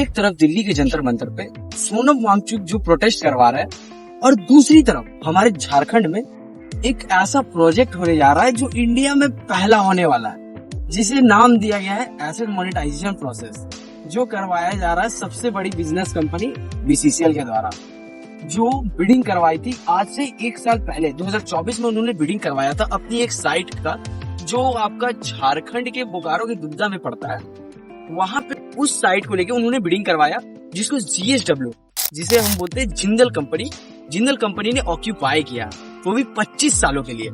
एक तरफ दिल्ली के जंतर मंतर पे सोनम वांगचुक जो प्रोटेस्ट करवा रहा है, और दूसरी तरफ हमारे झारखंड में एक ऐसा प्रोजेक्ट होने जा रहा है जो इंडिया में पहला होने वाला है, जिसे नाम दिया गया है एसेट मोनेटाइजेशन प्रोसेस, जो करवाया जा रहा है सबसे बड़ी बिजनेस कंपनी बीसीसीएल के द्वारा, जो बिडिंग करवाई थी आज से 1 साल पहले 2024 में उन्होंने बिडिंग करवाया था अपनी एक साइट का, जो आपका झारखंड के बोकारो के दुद्दा में पड़ता है। वहां पे उस साइट को लेके उन्होंने बिडिंग करवाया, जिसको जीएसडब्ल्यू, जिसे हम बोलते हैं जिंदल कंपनी ने ऑक्यूपाई किया, वो भी 25 सालों के लिए,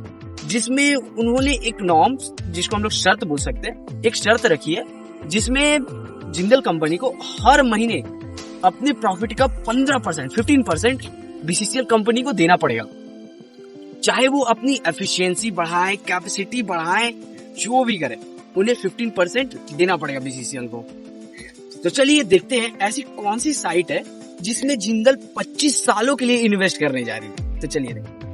जिसमें उन्होंने एक नॉर्म्स, जिसको हम लोग शर्त बोल सकते हैं, एक शर्त रखी है जिसमें जिंदल कंपनी को हर महीने अपने प्रॉफिट का 15% बीसीसीएल कंपनी को देना पड़ेगा, चाहे वो अपनी एफिशिएंसी बढ़ाए, कैपेसिटी बढ़ाए, जो भी करे, उन्हें 15% देना पड़ेगा बीसीसीएल को। तो चलिए देखते हैं ऐसी कौन सी साइट है जिसमें जिंदल 25 सालों के लिए इन्वेस्ट करने जा रही है। तो चलिए देखते हैं।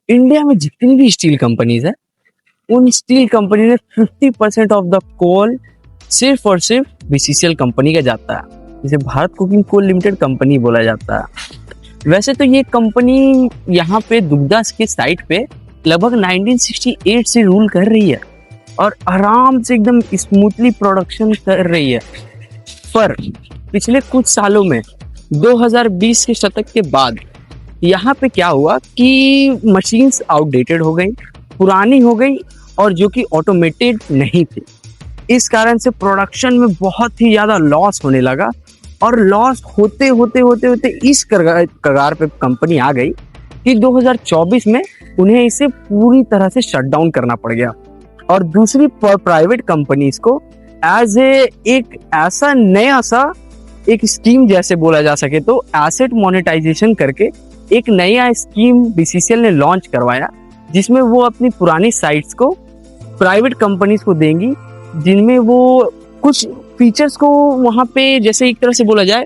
इंडिया में जितनी भी स्टील कंपनीज है, उन स्टील कंपनी ने 50% ऑफ द कोल सिर्फ और सिर्फ बीसीसीएल कंपनी का जाता है, जिसे Bharat coking coal limited company बोला जाता है। वैसे तो ये कंपनी यहाँ पे दुग्धा की साइट पे लगभग 1968 से रूल कर रही है और आराम से एकदम स्मूथली प्रोडक्शन कर रही है। पर पिछले कुछ सालों में 2020 के शतक के बाद यहाँ पे क्या हुआ कि मशीन्स आउटडेटेड हो गई, पुरानी हो गई, और जो कि ऑटोमेटेड नहीं थी। इस कारण से प्रोडक्शन में बहुत ही ज्यादा लॉस होने लगा, और लॉस होते होते होते होते इस कगार पे कंपनी आ गई कि 2024 में उन्हें इसे पूरी तरह से शट डाउन करना पड़ गया, और दूसरी प्राइवेट कंपनीज को एज एक ऐसा नया सा एक स्कीम, जैसे बोला जा सके तो एसेट मोनेटाइजेशन करके एक नया स्कीम बीसीसीएल ने लॉन्च करवाया, जिसमें वो अपनी पुरानी साइट्स को प्राइवेट कंपनीज को देंगी, जिनमें वो कुछ फीचर्स को वहां पे, जैसे एक तरह से बोला जाए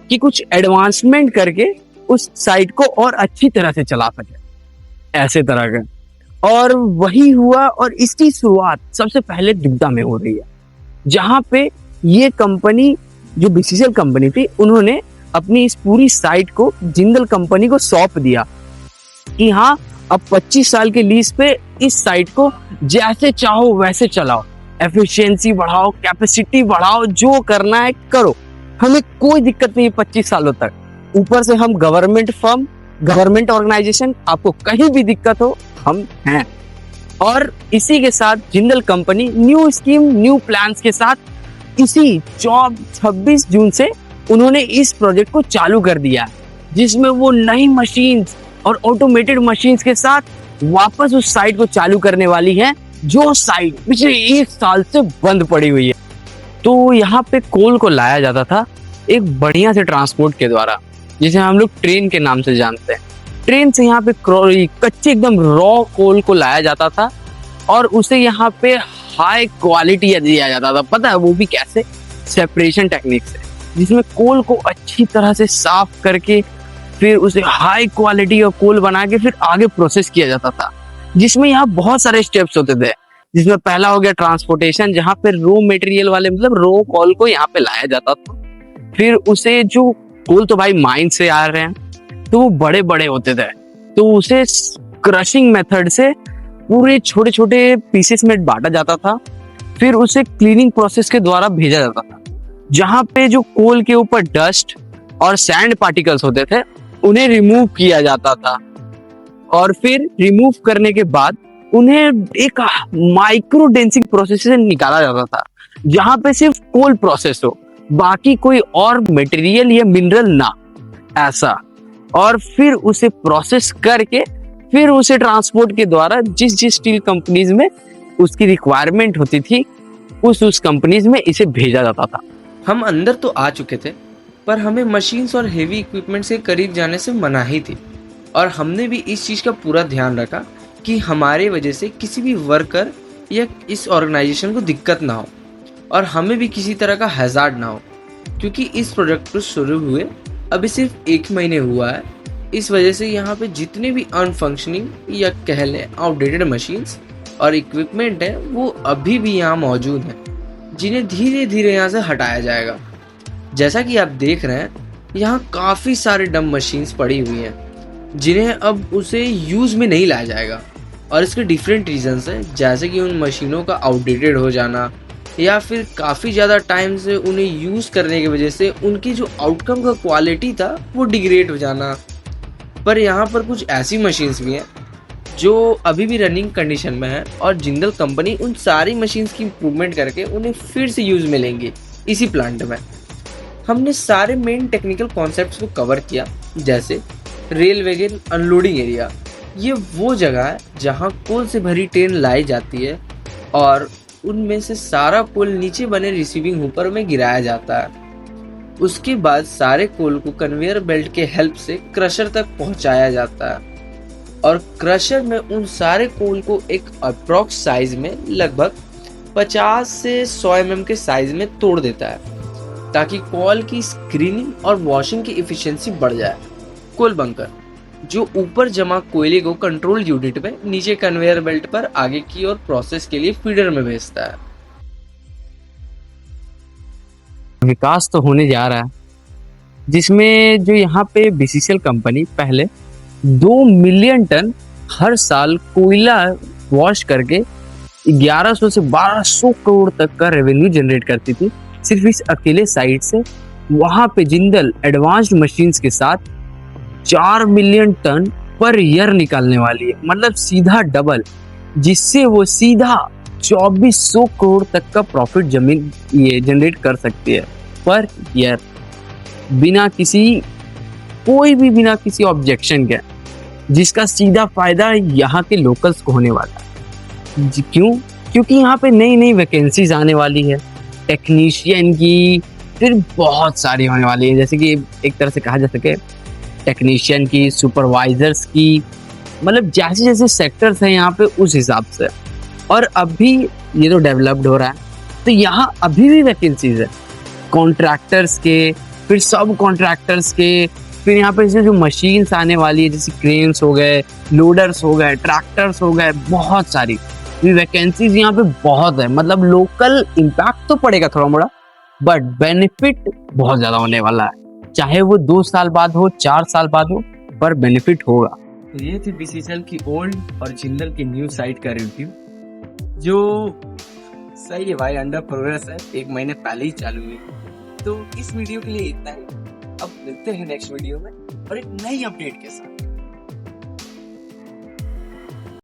कि कुछ एडवांसमेंट करके उस साइट को और अच्छी तरह से चला सके, ऐसे तरह का। और वही हुआ, और इसकी शुरुआत सबसे पहले दुग्धा में हो रही है, जहां पे ये कंपनी जो बीसीसीएल कंपनी थी, उन्होंने अपनी इस पूरी साइट को जिंदल कंपनी को सौंप दिया कि हाँ, अब 25 साल के लीज पे इस साइट को जैसे चाहो वैसे चलाओ, एफिशिएंसी बढ़ाओ, कैपेसिटी बढ़ाओ, जो करना है करो, हमें कोई दिक्कत नहीं है 25 सालों तक। ऊपर से हम गवर्नमेंट फर्म, गवर्नमेंट ऑर्गेनाइजेशन, आपको कहीं भी दिक्कत हो हम हैं। और इसी के साथ Jindal company new scheme, new plans के साथ इसी 26 जून से उन्होंने इस प्रोजेक्ट को चालू कर दिया, जिसमें वो नई मशीन्स और ऑटोमेटेड मशीन्स के साथ वापस उस साइट को चालू करने वाली है, जो साइट पिछले 1 साल से बंद पड़ी हुई है। तो यहाँ पे कोल को लाया जाता था एक बढ़िया से ट्रांसपोर्ट के द्वारा, जिसे हम लोग ट्रेन के नाम से जानते हैं। ट्रेन से यहाँ पे कच्चे एकदम रॉ कोल को लाया जाता था, और उसे यहाँ पे हाई क्वालिटी दिया जाता था। पता है वो भी कैसे? सेपरेशन टेक्निक से, जिसमें कोल को अच्छी तरह से साफ करके फिर उसे हाई क्वालिटी का कोल बना के फिर आगे प्रोसेस किया जाता था, जिसमें यहाँ बहुत सारे स्टेप्स होते थे। जिसमें पहला हो गया ट्रांसपोर्टेशन, जहाँ पे रो मटेरियल वाले मतलब रो कोल को यहाँ पे लाया जाता था। फिर उसे जो कोल तो भाई माइन से आ रहे हैं, तो वो बड़े बड़े होते थे, तो उसे क्रशिंग मेथड से पूरे छोटे छोटे पीसेस में बांटा जाता था। फिर उसे क्लीनिंग प्रोसेस के द्वारा भेजा जाता था, जहाँ पे जो कोल के ऊपर डस्ट और सैंड पार्टिकल्स होते थे उन्हें रिमूव किया जाता था। और फिर रिमूव करने के बाद उन्हें एक माइक्रो डेंसिंग प्रोसेस से निकाला जाता था, जहाँ पे सिर्फ कोल प्रोसेस हो, बाकी कोई और मटेरियल या मिनरल ना, ऐसा। और फिर उसे प्रोसेस करके फिर उसे ट्रांसपोर्ट के द्वारा जिस जिस स्टील कंपनीज में उसकी रिक्वायरमेंट होती थी, उस कंपनीज में इसे भेजा जाता था। हम अंदर तो आ चुके थे, पर हमें मशीन्स और हेवी इक्विपमेंट से करीब जाने से मनाही थी, और हमने भी इस चीज़ का पूरा ध्यान रखा कि हमारे वजह से किसी भी वर्कर या इस ऑर्गेनाइजेशन को दिक्कत ना हो, और हमें भी किसी तरह का हैजार्ड ना हो। क्योंकि इस प्रोजेक्ट को शुरू हुए अभी सिर्फ 1 महीने हुआ है, इस वजह से यहाँ पे जितने भी अनफंक्शनिंग या कह लें आउटडेटेड मशीन्स और इक्विपमेंट है वो अभी भी यहाँ मौजूद हैं, जिन्हें धीरे धीरे यहाँ से हटाया जाएगा। जैसा कि आप देख रहे हैं, यहाँ काफ़ी सारे डम मशीन्स पड़ी हुई हैं जिन्हें अब उसे यूज़ में नहीं लाया जाएगा, और इसके डिफरेंट रीजंस हैं, जैसे कि उन मशीनों का आउटडेटेड हो जाना या फिर काफ़ी ज़्यादा टाइम से उन्हें यूज़ करने की वजह से उनकी जो आउटकम का क्वालिटी था वो डिग्रेड हो जाना। पर यहाँ पर कुछ ऐसी मशीन्स भी हैं जो अभी भी रनिंग कंडीशन में है, और जिंदल कंपनी उन सारी मशीन्स की इम्प्रूवमेंट करके उन्हें फिर से यूज़ में लेंगे इसी प्लांट में। हमने सारे मेन टेक्निकल कॉन्सेप्ट्स को कवर किया, जैसे रेल वैगन अनलोडिंग एरिया, ये वो जगह है जहाँ कोल से भरी ट्रेन लाई जाती है और उनमें से सारा कोल नीचे बने रिसीविंग हुपर में गिराया जाता है। उसके बाद सारे कोल को कन्वेयर बेल्ट के हेल्प से क्रशर तक पहुंचाया जाता है, और क्रशर में उन सारे कोल को एक अप्रॉक्स साइज में लगभग 50 से 100 mm के साइज में तोड़ देता है, ताकि कोल की स्क्रीनिंग और वॉशिंग की इफिशिएंसी बढ़ जाए। कोल बंकर जो ऊपर जमा कोयले को कंट्रोल यूनिट में नीचे कन्वेयर बेल्ट पर आगे की ओर प्रोसेस के लिए फीडर में भेजता है। विकास तो होने जा रहा है, जिसमें जो यहाँ पे बीसीसीएल कंपनी पहले 2 मिलियन टन हर साल कोयला वॉश करके 1100 से 1200 करोड़ तक का रेवेन्यू जनरेट करती थी सिर्फ इस अकेले साइट से। वहां पे जिंदल एडवांस्ड मशीन्स के साथ 4 मिलियन टन पर ईयर निकालने वाली है, मतलब सीधा डबल, जिससे वो सीधा 2400 करोड़ तक का प्रॉफिट जमीन ये जनरेट कर सकती है पर ईयर, बिना किसी ऑब्जेक्शन के, जिसका सीधा फायदा यहाँ के लोकल्स को होने वाला है। क्योंकि यहाँ पे नई नई वैकेंसीज आने वाली है, टेक्नीशियन की फिर बहुत सारी होने वाली है, जैसे कि एक तरह से कहा जा सके टेक्नीशियन की, सुपरवाइजर्स की, मतलब जैसे जैसे सेक्टर्स हैं यहाँ पे उस हिसाब से। और अभी ये तो डेवलप्ड हो रहा है, तो यहाँ अभी भी वैकेंसीज है कॉन्ट्रैक्टर्स के, फिर सब कॉन्ट्रैक्टर्स के, फिर यहाँ पे जो मशीन्स आने वाली है जैसे क्रेन्स हो गए, लोडर्स हो गए, ट्रैक्टर्स हो गए, बहुत सारी वैकेंसीज यहाँ पे बहुत है। मतलब लोकल इम्पैक्ट तो पड़ेगा थोड़ा मोड़ा, बट बेनिफिट बहुत ज्यादा होने वाला है, चाहे वो 2 साल बाद हो, 4 साल बाद हो, पर बेनिफिट होगा। तो ये थी बीसीसीएल की ओल्ड और जिंदल की न्यू साइट का रिव्यू, जो सही है भाई, अंडर प्रोग्रेस है, 1 महीने पहले ही चालू हुई। तो इस वीडियो के लिए इतना ही, अब मिलते हैं नेक्स्ट वीडियो में और एक नई अपडेट के साथ।